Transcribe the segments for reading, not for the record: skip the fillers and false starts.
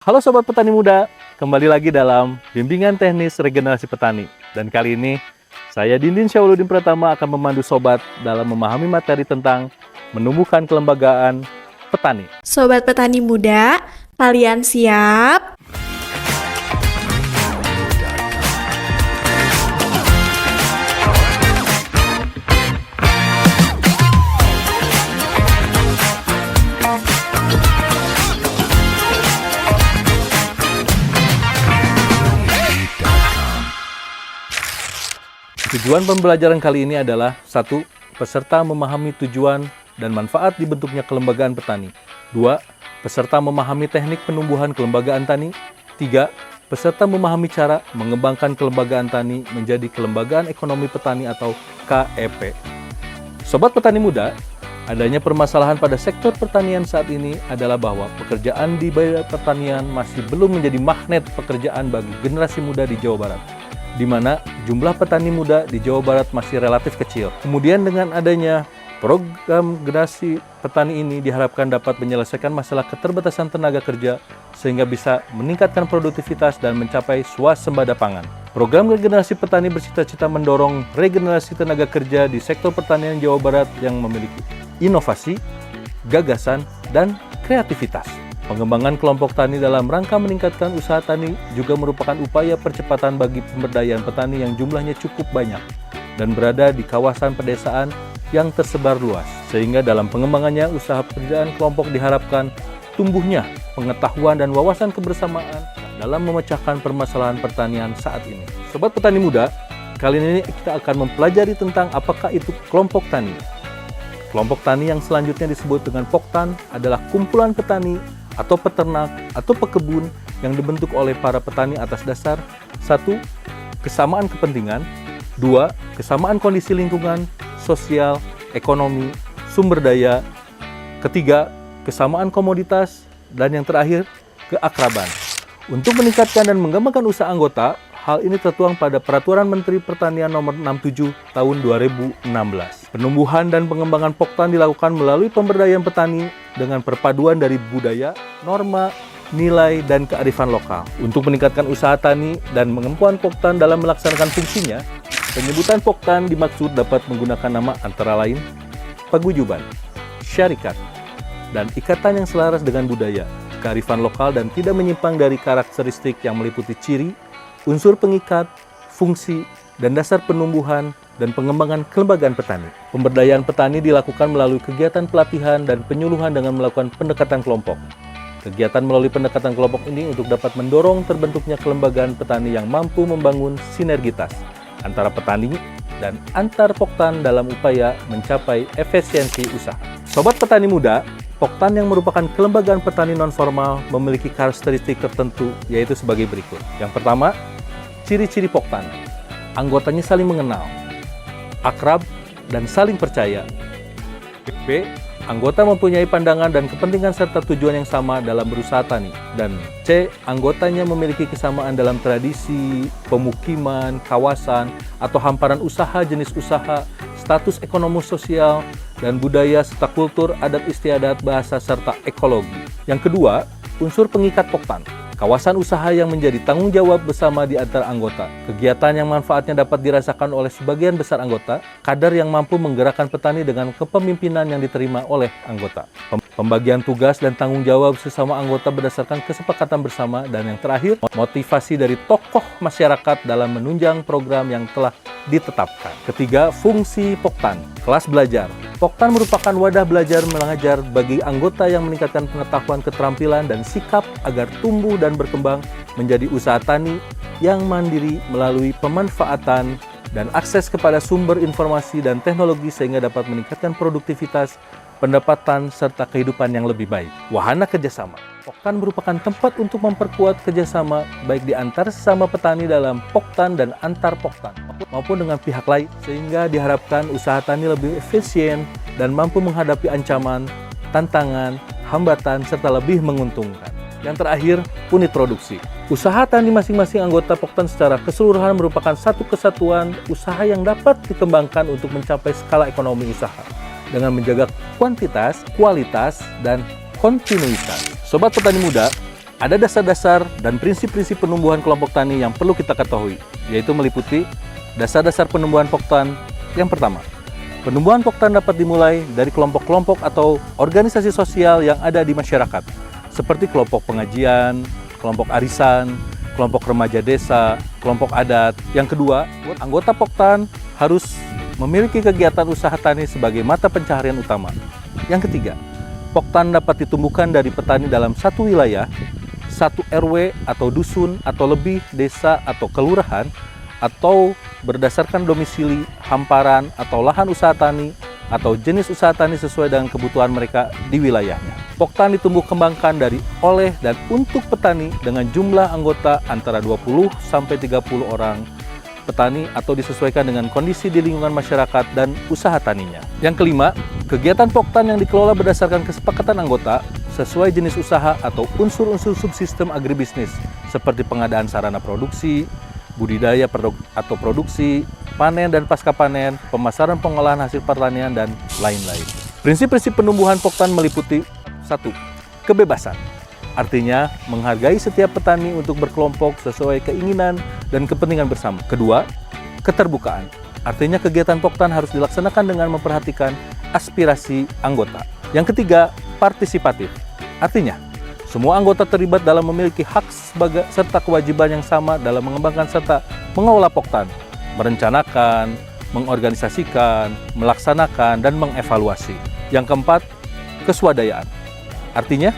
Halo Sobat Petani Muda, kembali lagi dalam Bimbingan Teknis Regenerasi Petani. Dan kali ini, saya Dindin Syawaludin Pratama akan memandu Sobat dalam memahami materi tentang menumbuhkan kelembagaan petani. Sobat Petani Muda, kalian siap? Tujuan pembelajaran kali ini adalah 1. Peserta memahami tujuan dan manfaat dibentuknya kelembagaan petani. 2. Peserta memahami teknik penumbuhan kelembagaan tani. 3. Peserta memahami cara mengembangkan kelembagaan tani menjadi kelembagaan ekonomi petani atau KEP. Sobat Petani Muda, adanya permasalahan pada sektor pertanian saat ini adalah bahwa pekerjaan di bidang pertanian masih belum menjadi magnet pekerjaan bagi generasi muda di Jawa Barat, di mana jumlah petani muda di Jawa Barat masih relatif kecil. Kemudian dengan adanya program generasi petani ini diharapkan dapat menyelesaikan masalah keterbatasan tenaga kerja sehingga bisa meningkatkan produktivitas dan mencapai swasembada pangan. Program regenerasi petani bercita-cita mendorong regenerasi tenaga kerja di sektor pertanian Jawa Barat yang memiliki inovasi, gagasan, dan kreativitas. Pengembangan kelompok tani dalam rangka meningkatkan usaha tani juga merupakan upaya percepatan bagi pemberdayaan petani yang jumlahnya cukup banyak dan berada di kawasan pedesaan yang tersebar luas. Sehingga dalam pengembangannya usaha pekerjaan kelompok diharapkan tumbuhnya pengetahuan dan wawasan kebersamaan dalam memecahkan permasalahan pertanian saat ini. Sobat Petani Muda, kali ini kita akan mempelajari tentang apakah itu kelompok tani. Kelompok tani yang selanjutnya disebut dengan Poktan adalah kumpulan petani atau peternak atau pekebun yang dibentuk oleh para petani atas dasar 1. Kesamaan kepentingan, 2. Kesamaan kondisi lingkungan, sosial, ekonomi, sumber daya, 3. Kesamaan komoditas, dan yang terakhir, keakraban. Untuk meningkatkan dan mengembangkan usaha anggota, hal ini tertuang pada Peraturan Menteri Pertanian Nomor 67 Tahun 2016. Penumbuhan dan pengembangan Poktan dilakukan melalui pemberdayaan petani dengan perpaduan dari budaya, norma, nilai, dan kearifan lokal. Untuk meningkatkan usaha tani dan kemampuan Poktan dalam melaksanakan fungsinya, penyebutan Poktan dimaksud dapat menggunakan nama antara lain paguyuban, syarikat, dan ikatan yang selaras dengan budaya, kearifan lokal dan tidak menyimpang dari karakteristik yang meliputi ciri, unsur pengikat, fungsi, dan dasar penumbuhan dan pengembangan kelembagaan petani. Pemberdayaan petani dilakukan melalui kegiatan pelatihan dan penyuluhan dengan melakukan pendekatan kelompok. Kegiatan melalui pendekatan kelompok ini untuk dapat mendorong terbentuknya kelembagaan petani yang mampu membangun sinergitas antara petani dan antar Poktan dalam upaya mencapai efisiensi usaha. Sobat Petani Muda, Poktan yang merupakan kelembagaan petani non-formal memiliki karakteristik tertentu, yaitu sebagai berikut. Yang pertama, ciri-ciri Poktan. Anggotanya saling mengenal, akrab, dan saling percaya. B. Anggota mempunyai pandangan dan kepentingan serta tujuan yang sama dalam berusaha tani. Dan C. Anggotanya memiliki kesamaan dalam tradisi, pemukiman, kawasan, atau hamparan usaha, jenis usaha, status ekonomi sosial, dan budaya serta kultur, adat istiadat, bahasa, serta ekologi. Yang kedua, unsur pengikat Poktan. Kawasan usaha yang menjadi tanggung jawab bersama di antara anggota. Kegiatan yang manfaatnya dapat dirasakan oleh sebagian besar anggota. Kadar yang mampu menggerakkan petani dengan kepemimpinan yang diterima oleh anggota. Pembagian tugas dan tanggung jawab sesama anggota berdasarkan kesepakatan bersama. Dan yang terakhir, motivasi dari tokoh masyarakat dalam menunjang program yang telah ditetapkan. Ketiga, fungsi Poktan. Kelas belajar. Poktan merupakan wadah belajar mengajar bagi anggota yang meningkatkan pengetahuan, keterampilan, dan sikap agar tumbuh dan berkembang menjadi usaha tani yang mandiri melalui pemanfaatan dan akses kepada sumber informasi dan teknologi sehingga dapat meningkatkan produktivitas, pendapatan, serta kehidupan yang lebih baik. Wahana kerjasama. Poktan merupakan tempat untuk memperkuat kerjasama baik di antar sesama petani dalam Poktan dan antar Poktan maupun dengan pihak lain sehingga diharapkan usaha tani lebih efisien dan mampu menghadapi ancaman, tantangan, hambatan, serta lebih menguntungkan. Yang terakhir, unit produksi. Usaha tani masing-masing anggota Poktan secara keseluruhan merupakan satu kesatuan usaha yang dapat dikembangkan untuk mencapai skala ekonomi usaha dengan menjaga kuantitas, kualitas, dan kontinuitas. Sobat Petani Muda, Ada dasar-dasar dan prinsip-prinsip penumbuhan kelompok tani yang perlu kita ketahui, yaitu meliputi dasar-dasar penumbuhan poktan. Yang pertama, penumbuhan poktan dapat dimulai dari kelompok-kelompok atau organisasi sosial yang ada di masyarakat, seperti kelompok pengajian, kelompok arisan, kelompok remaja desa, kelompok adat. Yang kedua, anggota poktan harus memiliki kegiatan usaha tani sebagai mata pencaharian utama. Yang ketiga, poktan dapat ditumbuhkan dari petani dalam satu wilayah, satu RW atau dusun atau lebih desa atau kelurahan, atau berdasarkan domisili, hamparan atau lahan usaha tani atau jenis usaha tani sesuai dengan kebutuhan mereka di wilayahnya. Poktan ditumbuh kembangkan dari, oleh, dan untuk petani dengan jumlah anggota antara 20 sampai 30 orang petani atau disesuaikan dengan kondisi di lingkungan masyarakat dan usaha taninya. Yang kelima, kegiatan poktan yang dikelola berdasarkan kesepakatan anggota sesuai jenis usaha atau unsur-unsur subsistem agribisnis seperti pengadaan sarana produksi, budidaya atau produksi, panen dan pasca panen, pemasaran pengolahan hasil pertanian, dan lain-lain. Prinsip-prinsip penumbuhan poktan meliputi 1. Kebebasan. Artinya, menghargai setiap petani untuk berkelompok sesuai keinginan dan kepentingan bersama. Kedua, keterbukaan. Artinya kegiatan poktan harus dilaksanakan dengan memperhatikan aspirasi anggota. Yang ketiga, partisipatif. Artinya, semua anggota terlibat dalam memiliki hak serta kewajiban yang sama dalam mengembangkan serta mengelola poktan, merencanakan, mengorganisasikan, melaksanakan, dan mengevaluasi. Yang keempat, keswadayaan. Artinya,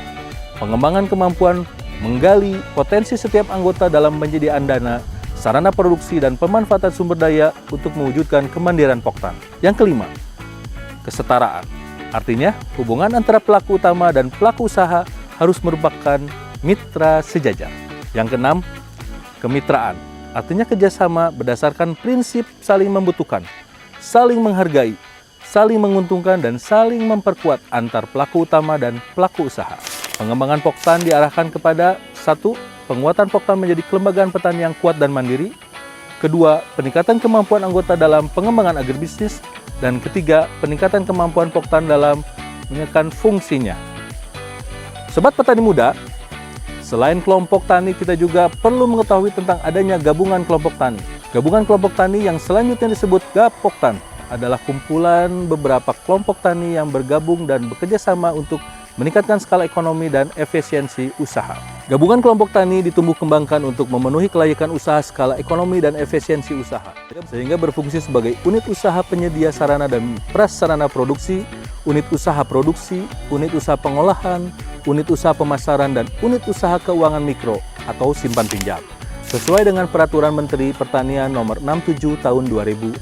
pengembangan kemampuan menggali potensi setiap anggota dalam penyediaan dana, sarana produksi, dan pemanfaatan sumber daya untuk mewujudkan kemandirian poktan. Yang kelima, kesetaraan. Artinya, hubungan antara pelaku utama dan pelaku usaha harus merupakan mitra sejajar. Yang keenam, kemitraan. Artinya kerjasama berdasarkan prinsip saling membutuhkan, saling menghargai, saling menguntungkan, dan saling memperkuat antar pelaku utama dan pelaku usaha. Pengembangan poktan diarahkan kepada 1. Penguatan poktan menjadi kelembagaan petani yang kuat dan mandiri. Kedua, peningkatan kemampuan anggota dalam pengembangan agribisnis. Dan ketiga, peningkatan kemampuan poktan dalam menjalankan fungsinya. Sobat petani muda, selain kelompok tani, kita juga perlu mengetahui tentang adanya gabungan kelompok tani. Gabungan kelompok tani yang selanjutnya disebut Gapoktan adalah kumpulan beberapa kelompok tani yang bergabung dan bekerja sama untuk meningkatkan skala ekonomi dan efisiensi usaha. Gabungan kelompok tani ditumbuh kembangkan untuk memenuhi kelayakan usaha, skala ekonomi, dan efisiensi usaha, sehingga berfungsi sebagai unit usaha penyedia sarana dan prasarana produksi, unit usaha produksi, unit usaha pengolahan, unit usaha pemasaran, dan unit usaha keuangan mikro atau simpan pinjam, sesuai dengan Peraturan Menteri Pertanian Nomor 67 Tahun 2016.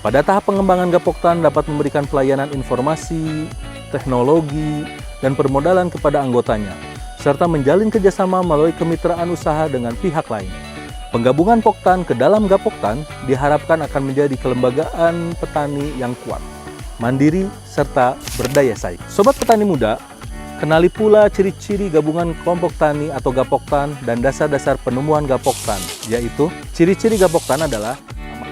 Pada tahap pengembangan Gapoktan dapat memberikan pelayanan informasi, teknologi, dan permodalan kepada anggotanya, serta menjalin kerjasama melalui kemitraan usaha dengan pihak lain. Penggabungan Poktan ke dalam Gapoktan diharapkan akan menjadi kelembagaan petani yang kuat, mandiri, serta berdaya saing. Sobat petani muda, kenali pula ciri-ciri gabungan kelompok tani atau Gapoktan dan dasar-dasar penumbuhan Gapoktan, yaitu ciri-ciri Gapoktan adalah: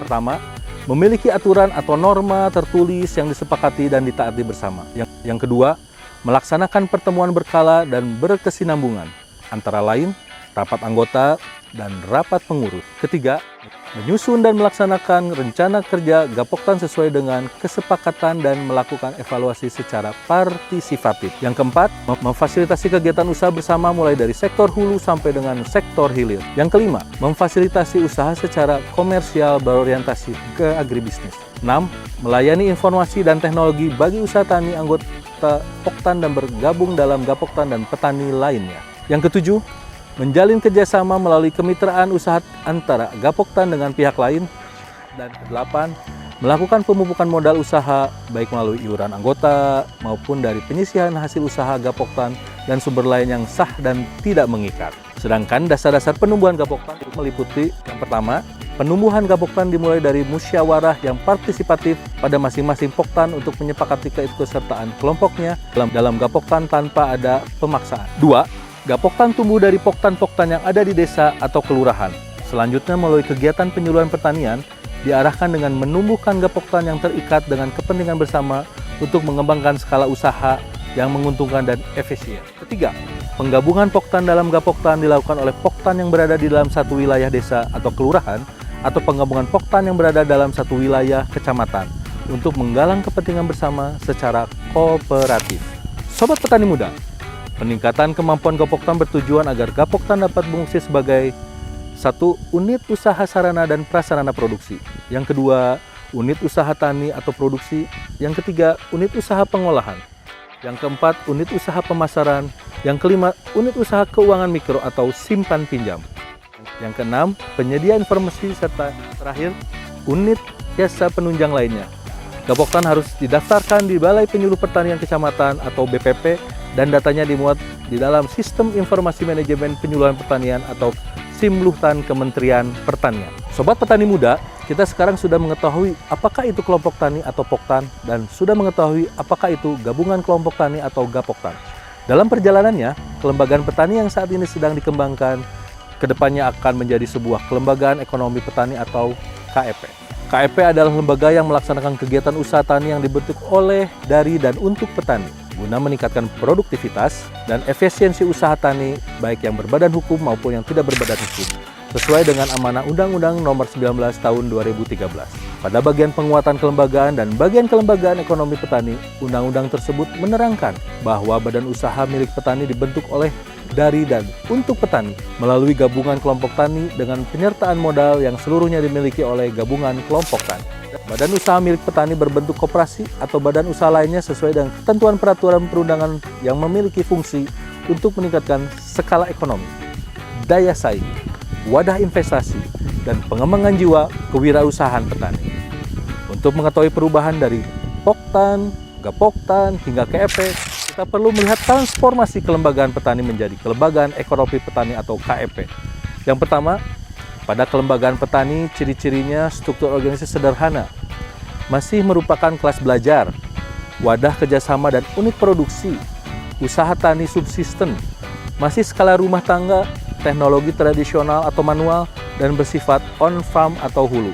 pertama, memiliki aturan atau norma tertulis yang disepakati dan ditaati bersama. Yang kedua, melaksanakan pertemuan berkala dan berkesinambungan, antara lain rapat anggota dan rapat pengurus. Ketiga, menyusun dan melaksanakan rencana kerja Gapoktan sesuai dengan kesepakatan dan melakukan evaluasi secara partisipatif. Yang keempat, memfasilitasi kegiatan usaha bersama mulai dari sektor hulu sampai dengan sektor hilir. Yang kelima, memfasilitasi usaha secara komersial berorientasi ke agribisnis. 6. Melayani informasi dan teknologi bagi usaha tani anggota Poktan dan bergabung dalam Gapoktan dan petani lainnya. Yang ketujuh, menjalin kerjasama melalui kemitraan usaha antara Gapoktan dengan pihak lain. Dan kedelapan, melakukan pemupukan modal usaha baik melalui iuran anggota maupun dari penyisihan hasil usaha Gapoktan dan sumber lain yang sah dan tidak mengikat. Sedangkan dasar-dasar penumbuhan Gapoktan meliputi: yang pertama, penumbuhan Gapoktan dimulai dari musyawarah yang partisipatif pada masing-masing Poktan untuk menyepakati keikutsertaan kelompoknya dalam Gapoktan tanpa ada pemaksaan. 2. Gapoktan tumbuh dari Poktan-Poktan yang ada di desa atau kelurahan. Selanjutnya, melalui kegiatan penyuluhan pertanian, diarahkan dengan menumbuhkan Gapoktan yang terikat dengan kepentingan bersama untuk mengembangkan skala usaha yang menguntungkan dan efisien. Ketiga, penggabungan Poktan dalam Gapoktan dilakukan oleh Poktan yang berada di dalam satu wilayah desa atau kelurahan, atau penggabungan Poktan yang berada dalam satu wilayah kecamatan untuk menggalang kepentingan bersama secara kooperatif. Sobat petani muda, peningkatan kemampuan Gapoktan bertujuan agar Gapoktan dapat berfungsi sebagai satu, unit usaha sarana dan prasarana produksi. Yang kedua, unit usaha tani atau produksi. Yang ketiga, unit usaha pengolahan. Yang keempat, unit usaha pemasaran. Yang kelima, unit usaha keuangan mikro atau simpan pinjam. Yang keenam, penyedia informasi, serta terakhir, unit jasa penunjang lainnya. Gapoktan harus didaftarkan di Balai Penyuluh Pertanian Kecamatan atau BPP dan datanya dimuat di dalam Sistem Informasi Manajemen Penyuluhan Pertanian atau Simluhtan Kementerian Pertanian. Sobat petani muda, kita sekarang sudah mengetahui apakah itu kelompok tani atau Poktan dan sudah mengetahui apakah itu gabungan kelompok tani atau Gapoktan. Dalam perjalanannya, kelembagaan petani yang saat ini sedang dikembangkan kedepannya akan menjadi sebuah kelembagaan ekonomi petani atau KEP. KEP adalah lembaga yang melaksanakan kegiatan usaha tani yang dibentuk oleh, dari, dan untuk petani guna meningkatkan produktivitas dan efisiensi usaha tani baik yang berbadan hukum maupun yang tidak berbadan hukum sesuai dengan amanah Undang-Undang Nomor 19 Tahun 2013. Pada bagian penguatan kelembagaan dan bagian kelembagaan ekonomi petani, undang-undang tersebut menerangkan bahwa badan usaha milik petani dibentuk oleh, dari, dan untuk petani melalui gabungan kelompok tani dengan penyertaan modal yang seluruhnya dimiliki oleh gabungan kelompok tani. Badan usaha milik petani berbentuk koperasi atau badan usaha lainnya sesuai dengan ketentuan peraturan perundangan yang memiliki fungsi untuk meningkatkan skala ekonomi, daya saing, wadah investasi, dan pengembangan jiwa kewirausahaan petani. Untuk mengetahui perubahan dari Poktan, Gapoktan, hingga KEP, kita perlu melihat transformasi kelembagaan petani menjadi kelembagaan ekonomi petani atau KEP. Yang pertama, pada kelembagaan petani, ciri-cirinya struktur organisasi sederhana, masih merupakan kelas belajar, wadah kerjasama dan unit produksi, usaha tani subsisten, masih skala rumah tangga, teknologi tradisional atau manual, dan bersifat on-farm atau hulu.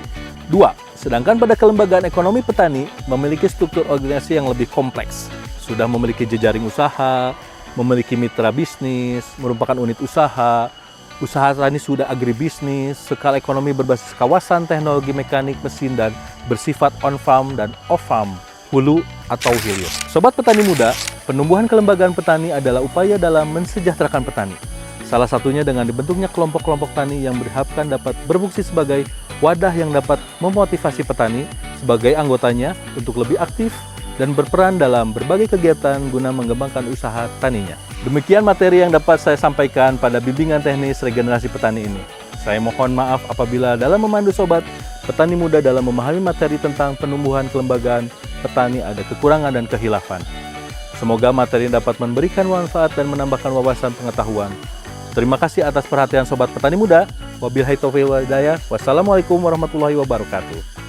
2. Sedangkan pada kelembagaan ekonomi petani memiliki struktur organisasi yang lebih kompleks, sudah memiliki jejaring usaha, memiliki mitra bisnis, merupakan unit usaha, usaha tani sudah agribisnis, skala ekonomi berbasis kawasan teknologi mekanik mesin dan bersifat on-farm dan off-farm, hulu atau hilir. Sobat petani muda, penumbuhan kelembagaan petani adalah upaya dalam mensejahterakan petani. Salah satunya dengan dibentuknya kelompok-kelompok tani yang berharapkan dapat berfungsi sebagai wadah yang dapat memotivasi petani sebagai anggotanya untuk lebih aktif dan berperan dalam berbagai kegiatan guna mengembangkan usaha taninya. Demikian materi yang dapat saya sampaikan pada bimbingan teknis regenerasi petani ini. Saya mohon maaf apabila dalam memandu sobat petani muda dalam memahami materi tentang penumbuhan kelembagaan petani ada kekurangan dan kehilafan. Semoga materi dapat memberikan manfaat dan menambahkan wawasan pengetahuan. Terima kasih atas perhatian sobat petani muda. Wabillahi taufiq wal hidayah. Wassalamualaikum warahmatullahi wabarakatuh.